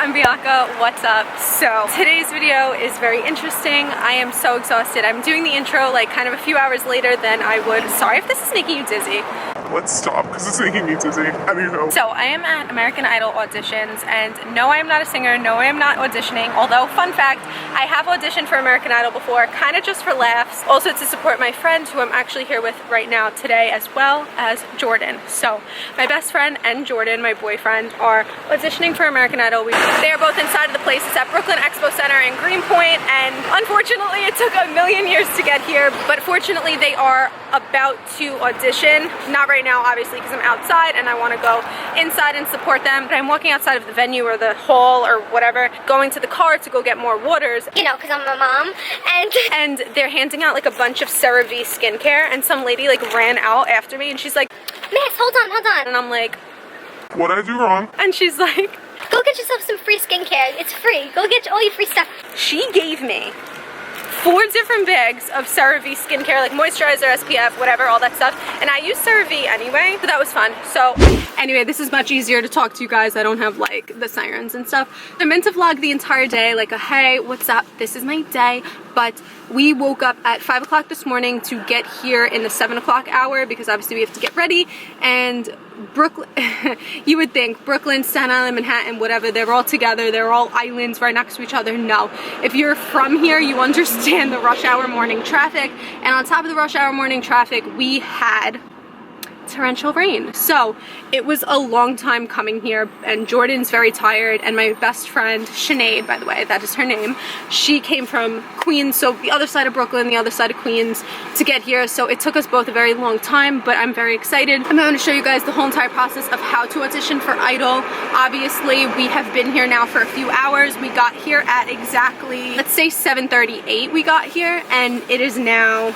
I'm Bianca, what's up? So today's video is very interesting. I am so exhausted. I'm doing the intro like kind of a few hours later than I would. Sorry if this is making you dizzy. Let's stop because it's making me dizzy. How do you know? So I am at American Idol auditions, and no, I am not a singer, no, I am not auditioning. Although, fun fact, I have auditioned for American Idol before, kind of just for laughs. Also to support my friend who I'm actually here with right now today, as well as Jordan. So my best friend and Jordan, my boyfriend, are auditioning for American Idol. They are both inside of the place. It's at Brooklyn Expo Center in Greenpoint, and unfortunately it took a million years to get here, but fortunately they are about to audition. Not right now, obviously, because I'm outside and I want to go inside and support them, but I'm walking outside of the venue or the hall or whatever, going to the car to go get more waters, you know, because I'm a mom, and they're handing out like a bunch of CeraVe skincare, and some lady like ran out after me and she's like, "Miss, hold on," and I'm like, "What'd I do wrong?" And she's like, "Go get yourself some free skincare. It's free. Go get all your free stuff." She gave me 4 different bags of CeraVe skincare, like moisturizer, SPF, whatever, all that stuff. And I use CeraVe anyway, so that was fun. So anyway, this is much easier to talk to you guys. I don't have like the sirens and stuff. I meant to vlog the entire day, like a hey, what's up? This is my day. But we woke up at 5 o'clock this morning to get here in the 7 o'clock hour because obviously we have to get ready. And Brooklyn, you would think Brooklyn, Staten Island, Manhattan, whatever, they're all together, they're all islands right next to each other. No, if you're from here, you understand the rush hour morning traffic, and on top of the rush hour morning traffic, we had torrential rain. So it was a long time coming here, and Jordan's very tired, and my best friend Sinead, by the way, that is her name, she came from Queens, so the other side of Brooklyn, the other side of Queens, to get here. So it took us both a very long time, but I'm very excited. I'm going to show you guys the whole entire process of how to audition for Idol. Obviously we have been here now for a few hours. We got here at exactly, let's say 7:38 we got here, and it is now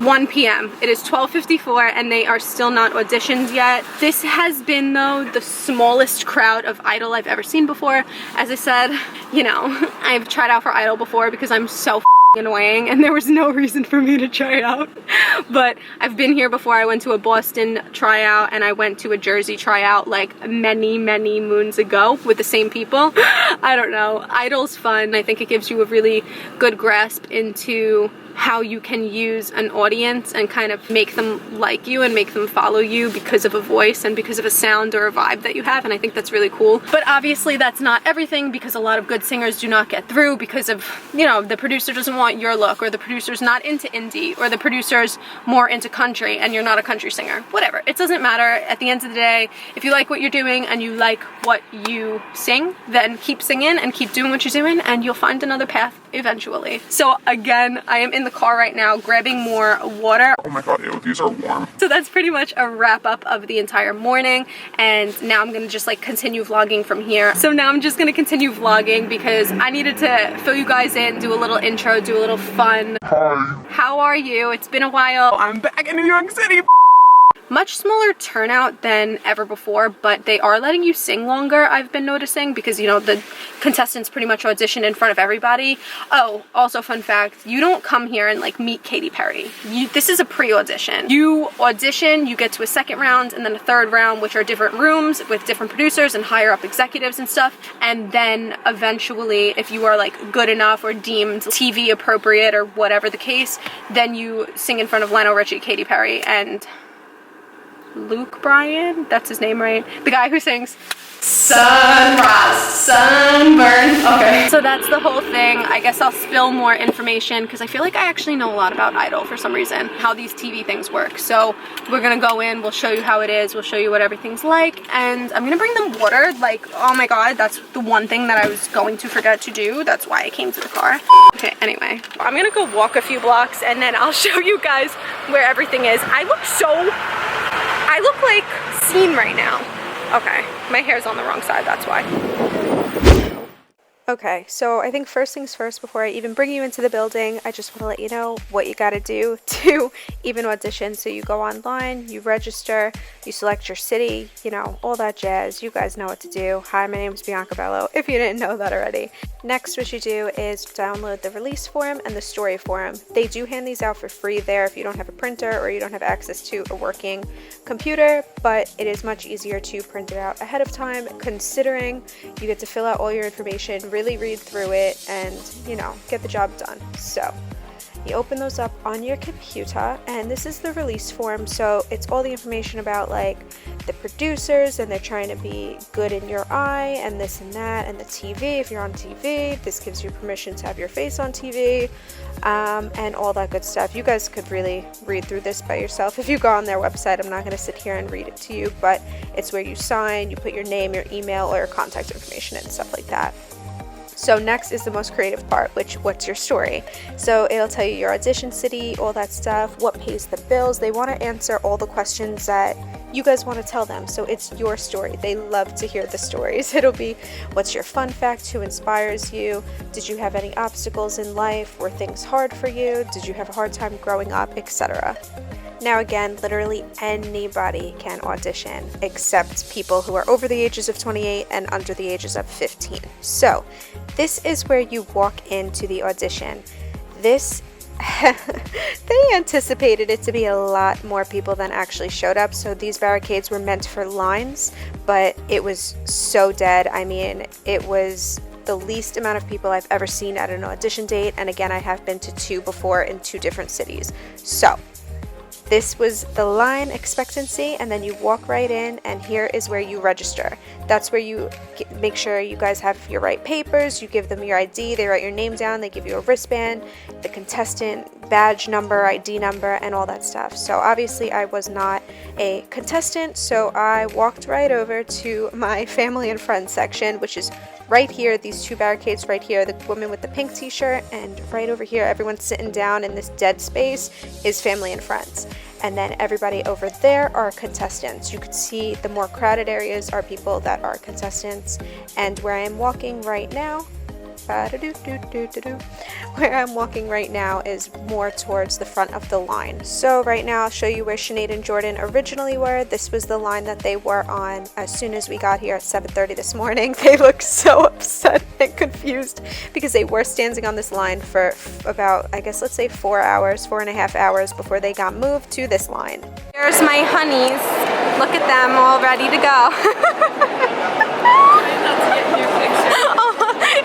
1 p.m. It is 12:54 and they are still not auditioned yet. This has been, though, the smallest crowd of Idol I've ever seen before. As I said, you know, I've tried out for Idol before because I'm so annoying and there was no reason for me to try out. But I've been here before. I went to a Boston tryout and I went to a Jersey tryout like many moons ago with the same people. I don't know. Idol's fun. I think it gives you a really good grasp into how you can use an audience and kind of make them like you and make them follow you because of a voice and because of a sound or a vibe that you have, and I think that's really cool. But obviously that's not everything, because a lot of good singers do not get through because of, you know, the producer doesn't want your look, or the producer's not into indie, or the producer's more into country and you're not a country singer. Whatever, it doesn't matter. At the end of the day, if you like what you're doing and you like what you sing, then keep singing and keep doing what you're doing and you'll find another path eventually. So again, I am in the car right now grabbing more water. Oh my god, ew, these are warm. So that's pretty much a wrap up of the entire morning, and now I'm gonna just like continue vlogging from here. So now I'm just gonna continue vlogging because I needed to fill you guys in, do a little intro, do a little fun. Hi. How are you? It's been a while. I'm back in New York City. Much smaller turnout than ever before, but they are letting you sing longer, I've been noticing, because, you know, the contestants pretty much audition in front of everybody. Oh, also fun fact, you don't come here and like meet Katy Perry. This is a pre-audition. You audition, you get to a second round and then a third round, which are different rooms with different producers and higher up executives and stuff, and then eventually, if you are like good enough or deemed TV appropriate or whatever the case, then you sing in front of Lionel Richie, Katy Perry, and Luke Bryan, that's his name, right? The guy who sings Sunrise, Sunburn. Okay. So that's the whole thing. I guess I'll spill more information because I feel like I actually know a lot about Idol for some reason, how these TV things work. So we're gonna go in, we'll show you how it is, we'll show you what everything's like, and I'm gonna bring them water. Like, oh my god, that's the one thing that I was going to forget to do. That's why I came to the car. Okay, anyway, I'm gonna go walk a few blocks and then I'll show you guys where everything is. I look like seen right now. Okay, my hair's on the wrong side, that's why. Okay, so I think first things first, before I even bring you into the building, I just want to let you know what you got to do to even audition. So you go online, you register, you select your city, you know, all that jazz. You guys know what to do. Hi, my name is Bianca Bello, if you didn't know that already. Next, what you do is download the release form and the story form. They do hand these out for free there if you don't have a printer or you don't have access to a working computer, but it is much easier to print it out ahead of time, considering you get to fill out all your information, really read through it, and, you know, get the job done. So you open those up on your computer, and this is the release form. So it's all the information about like the producers, and they're trying to be good in your eye, and this and that, and the TV, if you're on TV, this gives you permission to have your face on TV, and all that good stuff. You guys could really read through this by yourself if you go on their website. I'm not going to sit here and read it to you, but it's where you sign, you put your name, your email, or your contact information and stuff like that. So next is the most creative part, which what's your story? So it'll tell you your audition city, all that stuff, what pays the bills. They want to answer all the questions that you guys want to tell them. So it's your story. They love to hear the stories. It'll be, what's your fun fact? Who inspires you? Did you have any obstacles in life? Were things hard for you? Did you have a hard time growing up, etc.? Now again, literally anybody can audition except people who are over the ages of 28 and under the ages of 15. So this is where you walk into the audition. This they anticipated it to be a lot more people than actually showed up. So these barricades were meant for lines, but it was so dead. I mean, it was the least amount of people I've ever seen at an audition date. And again, I have been to 2 before in 2 different cities. So this was the line expectancy, and then you walk right in, and here is where you register. That's where you make sure you guys have your right papers. You give them your ID, they write your name down, they give you a wristband, the contestant badge number, ID number, and all that stuff. So obviously I was not a contestant, so I walked right over to my family and friends section, which is right here, these 2 barricades right here, the woman with the pink t-shirt, and right over here, everyone's sitting down in this dead space is family and friends. And then everybody over there are contestants. You can see the more crowded areas are people that are contestants. And where I am walking right now, where I'm walking right now is more towards the front of the line. So right now I'll show you where Sinead and Jordan originally were. This was the line that they were on as soon as we got here at 7:30 this morning. They looked so upset and confused because they were standing on this line for about, I guess, let's say 4.5 hours before they got moved to this line. Here's my honeys. Look at them all ready to go.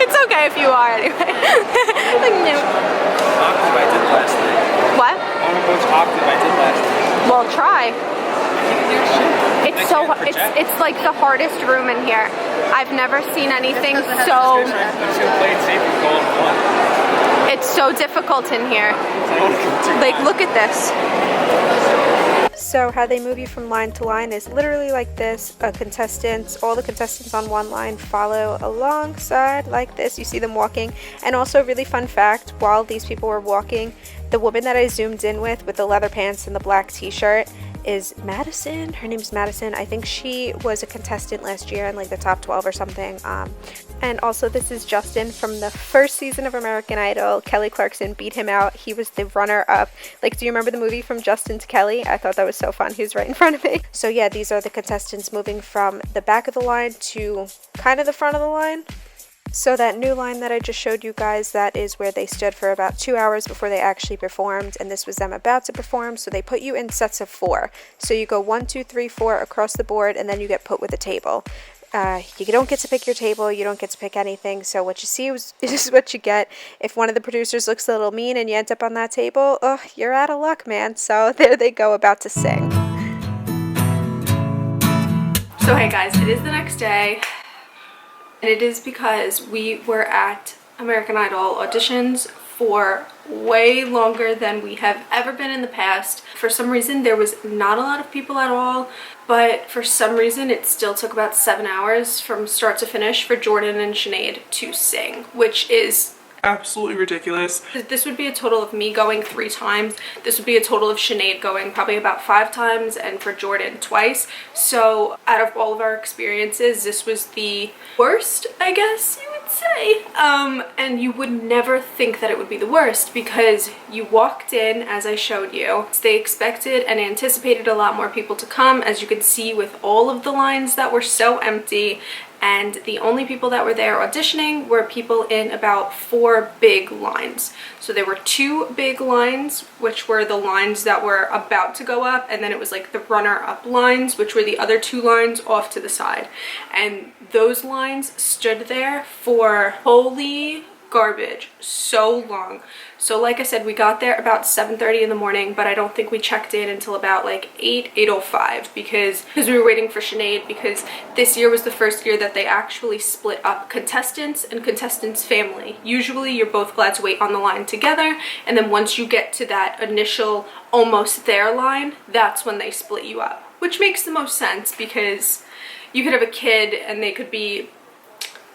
It's okay if you are anyway. Like, no. Octave I did last night. What? I want to coach octave I did last night. Well, try. It's like the hardest room in here. I've never seen anything so. I'm just gonna play it safe and go on one. It's so difficult in here. Like, look at this. So how they move you from line to line is literally like this. All the contestants on one line follow alongside like this. You see them walking. And also, really fun fact, while these people were walking, the woman that I zoomed in with the leather pants and the black t-shirt is Madison. Her name's Madison. I think she was a contestant last year in like the top 12 or something. And also, this is Justin from the first season of American Idol. Kelly Clarkson beat him out. He was the runner-up. Like, do you remember the movie From Justin to Kelly? I thought that was so fun. He was right in front of me. So yeah, these are the contestants moving from the back of the line to kind of the front of the line. So that new line that I just showed you guys, that is where they stood for about 2 hours before they actually performed, and this was them about to perform. So they put you in sets of 4. So you go 1, 2, 3, 4 across the board, and then you get put with a table. You don't get to pick your table, you don't get to pick anything, so what you see is what you get. If one of the producers looks a little mean and you end up on that table, oh, you're out of luck, man. So there they go, about to sing. So hey guys, it is the next day, and it is because we were at American Idol auditions for way longer than we have ever been in the past. For some reason there was not a lot of people at all, but for some reason it still took about 7 hours from start to finish for Jordan and Sinead to sing, which is Absolutely ridiculous. This would be a total of me going 3 times. This would be a total of Sinead going probably about 5 times, and for Jordan twice. So out of all of our experiences, this was the worst, I guess you would would say. And you would never think that it would be the worst because you walked in, as I showed you. They expected and anticipated a lot more people to come, as you could see with all of the lines that were so empty. And the only people that were there auditioning were people in about 4 big lines. So there were 2 big lines, which were the lines that were about to go up, and then it was like the runner-up lines, which were the other 2 lines off to the side. And those lines stood there for holy garbage, so long. So like I said, we got there about 7:30 in the morning, but I don't think we checked in until about like 8:05 because we were waiting for Sinead, because this year was the first year that they actually split up contestants and contestants' family. Usually you're both glad to wait on the line together, and then once you get to that initial almost there line, that's when they split you up, which makes the most sense because you could have a kid and they could be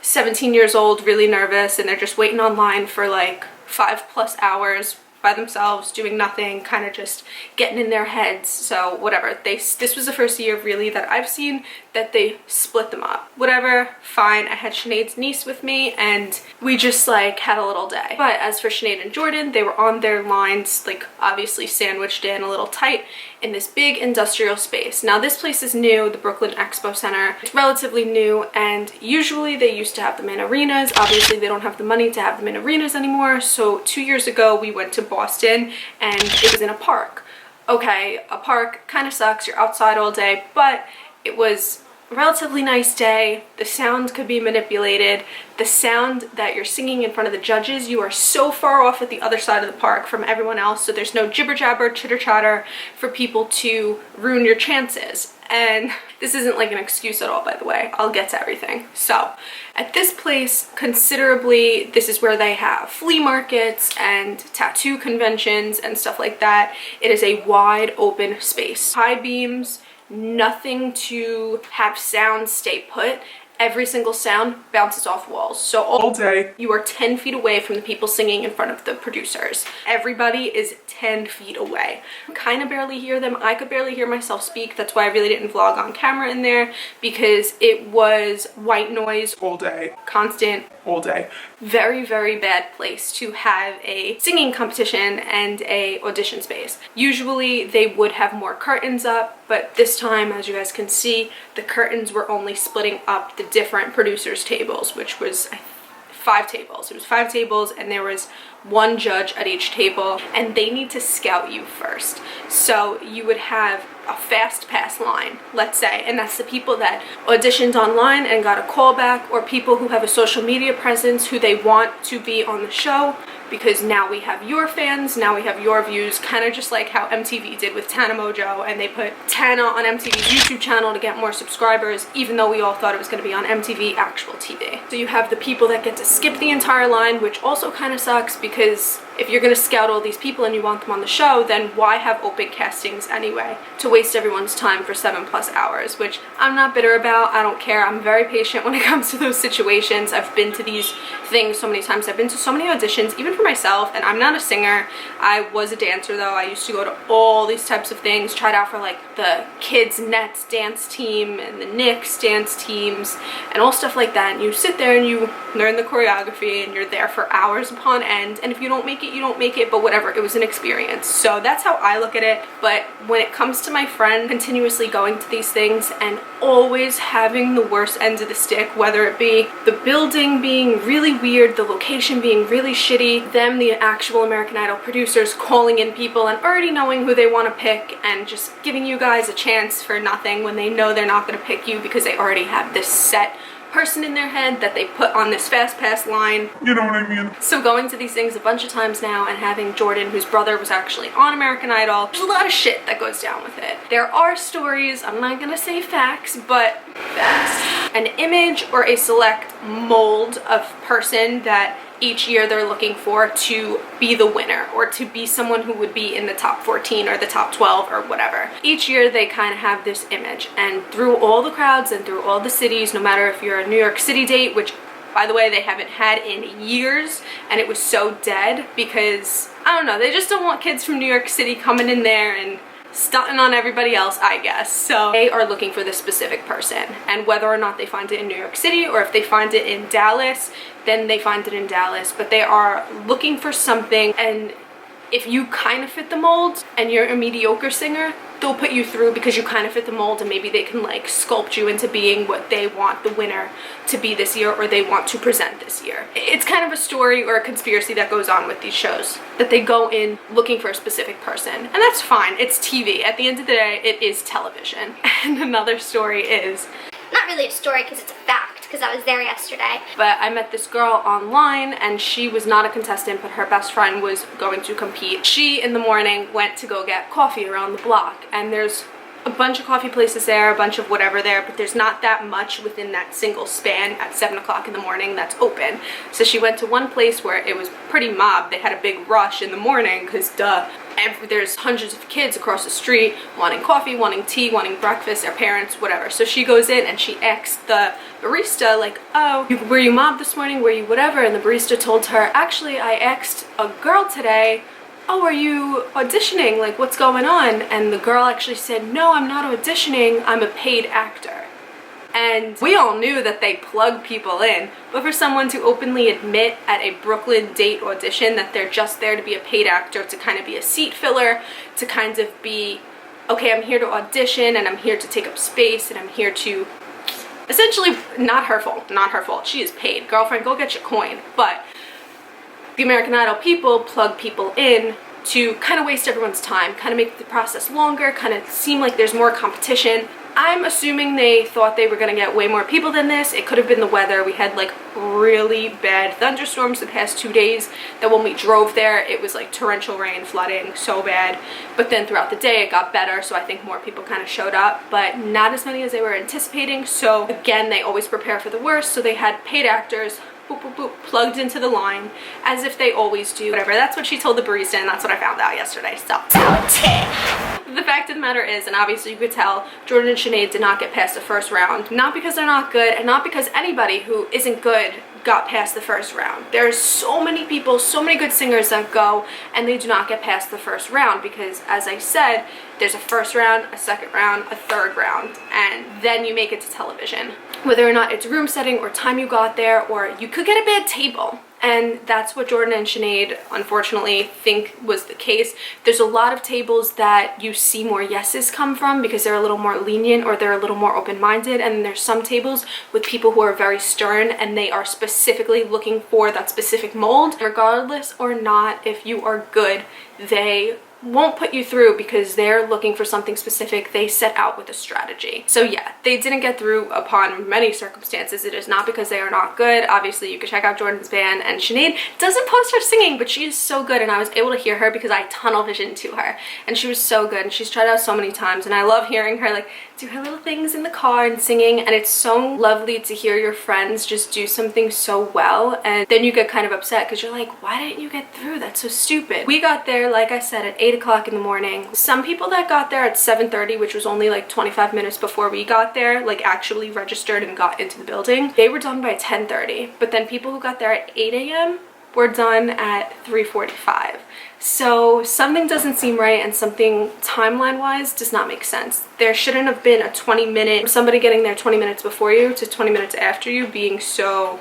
17 years old, really nervous, and they're just waiting online for like 5+ hours by themselves, doing nothing, kind of just getting in their heads. So whatever, this was the first year really that I've seen that they split them up. Whatever, fine. I had Sinead's niece with me and we just like had a little day. But as for Sinead and Jordan, they were on their lines, like obviously sandwiched in a little tight in this big industrial space. Now this place is new, the Brooklyn Expo Center. It's relatively new, and usually they used to have them in arenas. Obviously they don't have the money to have them in arenas anymore. So 2 years ago we went to Boston and it was in a park. Okay, a park kind of sucks, you're outside all day, but it was a relatively nice day. The sound could be manipulated. The sound that you're singing in front of the judges, you are so far off at the other side of the park from everyone else, so there's no jibber jabber, chitter chatter for people to ruin your chances. And this isn't like an excuse at all, by the way. I'll get to everything. So at this place, considerably, this is where they have flea markets and tattoo conventions and stuff like that. It is a wide open space. High beams, nothing to have sound stay put. Every single sound bounces off walls. So all day you are 10 feet away from the people singing in front of the producers. Everybody is 10 feet away. Kind of barely hear them. I could barely hear myself speak. That's why I really didn't vlog on camera in there, because it was white noise all day, constant all day. Very, very bad place to have a singing competition and a audition space. Usually they would have more curtains up, but this time, as you guys can see, the curtains were only splitting up the different producers' tables, which was 5 tables. It was 5 tables and there was 1 judge at each table, and they need to scout you first. So you would have a fast pass line, let's say, and that's the people that auditioned online and got a call back, or people who have a social media presence who they want to be on the show, because now we have your fans, now we have your views, kind of just like how MTV did with Tana Mojo, and they put Tana on MTV's YouTube channel to get more subscribers, even though we all thought it was going to be on MTV actual TV. So you have the people that get to skip the entire line, which also kind of sucks, because if you're going to scout all these people and you want them on the show, then why have open castings anyway? To waste everyone's time for 7+ hours, which I'm not bitter about. I don't care. I'm very patient when it comes to those situations. I've been to these things so many times. I've been to so many auditions, even for myself, and I'm not a singer. I was a dancer though. I used to go to all these types of things, tried out for like the kids Nets dance team and the Knicks dance teams and all stuff like that. And you sit there and you learn the choreography and you're there for hours upon end, and if you don't make it, you don't make it, but whatever, it was an experience. So that's how I look at it. But when it comes to my friend continuously going to these things and always having the worst ends of the stick, whether it be the building being really weird, the location being really shitty, them, the actual American Idol producers, calling in people and already knowing who they want to pick and just giving you guys a chance for nothing when they know they're not going to pick you because they already have this set person in their head that they put on this fast pass line. You know what I mean? So going to these things a bunch of times now and having Jordan, whose brother was actually on American Idol, there's a lot of shit that goes down with it. There are stories, I'm not gonna say facts, but facts. An image or a select mold of person that each year they're looking for to be the winner, or to be someone who would be in the top 14 or the top 12 or whatever. Each year they kind of have this image, and through all the crowds and through all the cities, no matter if you're a New York City date, which by the way they haven't had in years, and it was so dead because I don't know, they just don't want kids from New York City coming in there and stunting on everybody else, I guess. So they are looking for this specific person, and whether or not they find it in New York City or if they find it in Dallas, then they find it in Dallas. But they are looking for something, and if you kind of fit the mold and you're a mediocre singer, they'll put you through because you kind of fit the mold, and maybe they can like sculpt you into being what they want the winner to be this year, or they want to present this year. It's kind of a story or a conspiracy that goes on with these shows, that they go in looking for a specific person, and that's fine. It's TV. At the end of the day, it is television. And another story is, Not really a story because it's a fact, because I was there yesterday. but I met this girl online, and she was not a contestant, but her best friend was going to compete. She, in the morning, went to go get coffee around the block, and there's a bunch of coffee places there, a bunch of whatever there, but there's not that much within that single span at 7 o'clock in the morning that's open. So she went to one place where it was pretty mobbed. They had a big rush in the morning because duh, there's hundreds of kids across the street wanting coffee, wanting tea, wanting breakfast, their parents, whatever. So she goes in and she asks the barista, like, oh, were you mobbed this morning? Were you whatever? And the barista told her, actually, I asked a girl today, oh, are you auditioning? Like, what's going on? And the girl actually said, no, I'm not auditioning. I'm a paid actor. And we all knew that they plug people in, but for someone to openly admit at a Brooklyn date audition that they're just there to be a paid actor, to kind of be a seat filler, to kind of be, okay, I'm here to audition and I'm here to take up space and I'm here to, essentially, not her fault, she is paid. Girlfriend, go get your coin. But the American Idol people plug people in to kind of waste everyone's time, kind of make the process longer, kind of seem like there's more competition. I'm assuming they thought they were gonna get way more people than this. It could have been the weather. We had like really bad thunderstorms the past 2 days, that when we drove there, it was like torrential rain, flooding, so bad. But then throughout the day, it got better, so I think more people kind of showed up, but not as many as they were anticipating. So again, they always prepare for the worst, so they had paid actors, boop, boop, boop, plugged into the line, as if they always do. Whatever, that's what she told the barista, and that's what I found out yesterday, so. The fact of the matter is, and obviously you could tell, Jordan and Sinead did not get past the first round. Not because they're not good, and not because anybody who isn't good got past the first round. There's so many people, so many good singers that go, and they do not get past the first round because, as I said, there's a first round, a second round, a third round, and then you make it to television. Whether or not it's room setting or time you got there, or you could get a bad table. And that's what Jordan and Sinead, unfortunately, think was the case. There's a lot of tables that you see more yeses come from because they're a little more lenient or they're a little more open-minded, and there's some tables with people who are very stern and they are specifically looking for that specific mold. Regardless or not, if you are good, they won't put you through because they're looking for something specific. They set out with a strategy. So yeah, they didn't get through upon many circumstances. It is not because they are not good. Obviously, you can check out Jordan's band, and Sinead doesn't post her singing, but she is so good, and I was able to hear her because I tunnel visioned to her, and she was so good, and she's tried out so many times, and I love hearing her like do her little things in the car and singing, and it's so lovely to hear your friends just do something so well, and then you get kind of upset because you're like, why didn't you get through? That's so stupid. We got there, like I said, at 8 o'clock in the morning. Some people that got there at 7:30, which was only like 25 minutes before we got there, like actually registered and got into the building, they were done by 10:30. But then people who got there at 8 a.m. were done at 3:45. So something doesn't seem right, and something timeline-wise does not make sense. There shouldn't have been a 20-minute, somebody getting there 20 minutes before you to 20 minutes after you being so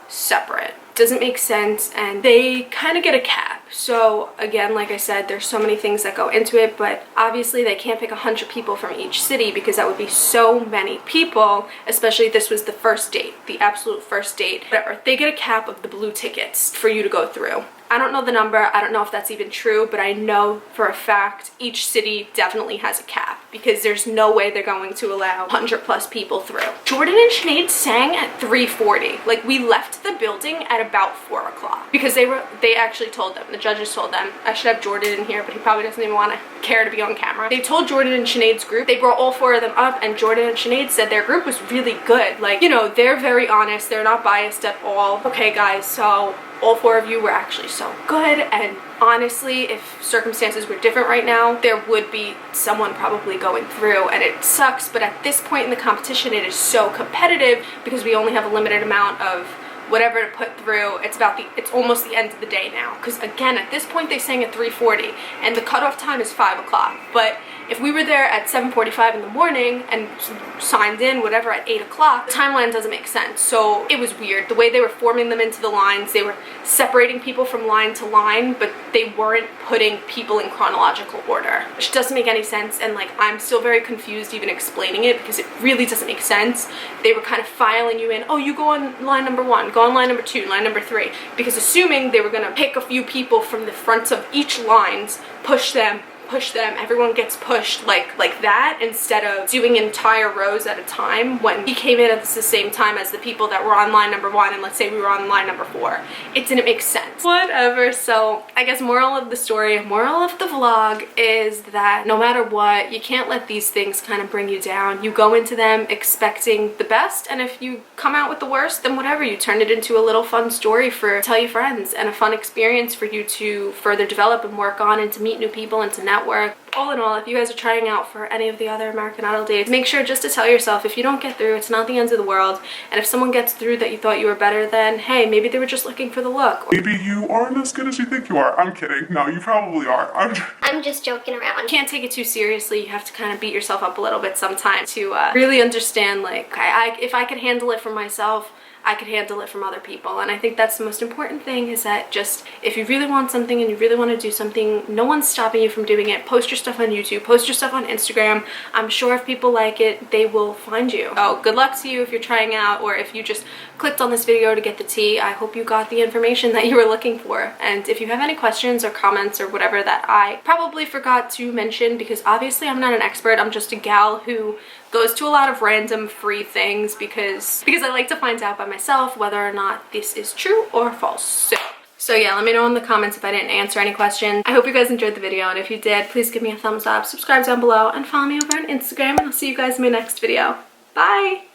separate. Doesn't make sense, and they kind of get a cap. So again, like I said, there's so many things that go into it, but obviously they can't pick 100 people from each city because that would be so many people, especially if this was the first date, the absolute first date. Whatever, they get a cap of the blue tickets for you to go through. I don't know the number, I don't know if that's even true, but I know for a fact each city definitely has a cap because there's no way they're going to allow 100+ people through. Jordan and Sinead sang at 3:40. Like, we left the building at about 4 o'clock because they actually told them, the judges told them, I should have Jordan in here, but he probably doesn't even want to care to be on camera. They told Jordan and Sinead's group, they brought all 4 of them up, and Jordan and Sinead said their group was really good. Like, you know, they're very honest, they're not biased at all. Okay guys, so all 4 of you were actually so good, and honestly, if circumstances were different right now, there would be someone probably going through, and it sucks, but at this point in the competition, it is so competitive because we only have a limited amount of whatever to put through. It's almost the end of the day now, because again, at this point they sang at 3:40 and the cutoff time is 5 o'clock. But if we were there at 7:45 in the morning and signed in whatever at 8 o'clock, the timeline doesn't make sense. So it was weird the way they were forming them into the lines. They were separating people from line to line, but they weren't putting people in chronological order, which doesn't make any sense. And like, I'm still very confused even explaining it, because it really doesn't make sense. They were kind of filing you in. Oh, you go on line number 1, go on line number 2, line number 3, because assuming they were gonna pick a few people from the fronts of each lines, push them, everyone gets pushed like that, instead of doing entire rows at a time. When he came in at the same time as the people that were on line number 1, and let's say we were on line number 4, it didn't make sense. Whatever. So I guess moral of the story, moral of the vlog is that no matter what, you can't let these things kind of bring you down. You go into them expecting the best, and if you come out with the worst, then whatever, you turn it into a little fun story for tell your friends, and a fun experience for you to further develop and work on, and to meet new people and to network. All in all, if you guys are trying out for any of the other American Idol dates, make sure just to tell yourself, if you don't get through, it's not the end of the world. And if someone gets through that you thought you were better than, hey, maybe they were just looking for the look. Maybe you aren't as good as you think you are. I'm kidding. No, you probably are. I'm just joking around. You can't take it too seriously. You have to kind of beat yourself up a little bit sometimes to really understand, like, if I could handle it for myself, I could handle it from other people. And I think that's the most important thing, is that just if you really want something and you really want to do something, no one's stopping you from doing it. Post your stuff on YouTube, post your stuff on Instagram. I'm sure if people like it, they will find you. Oh, good luck to you if you're trying out, or if you just clicked on this video to get the tea. I hope you got the information that you were looking for. And if you have any questions or comments or whatever that I probably forgot to mention, because obviously I'm not an expert, I'm just a gal who goes to a lot of random free things because I like to find out by myself whether or not this is true or false. So yeah, let me know in the comments if I didn't answer any questions. I hope you guys enjoyed the video, and if you did, please give me a thumbs up, subscribe down below, and follow me over on Instagram, and I'll see you guys in my next video. Bye!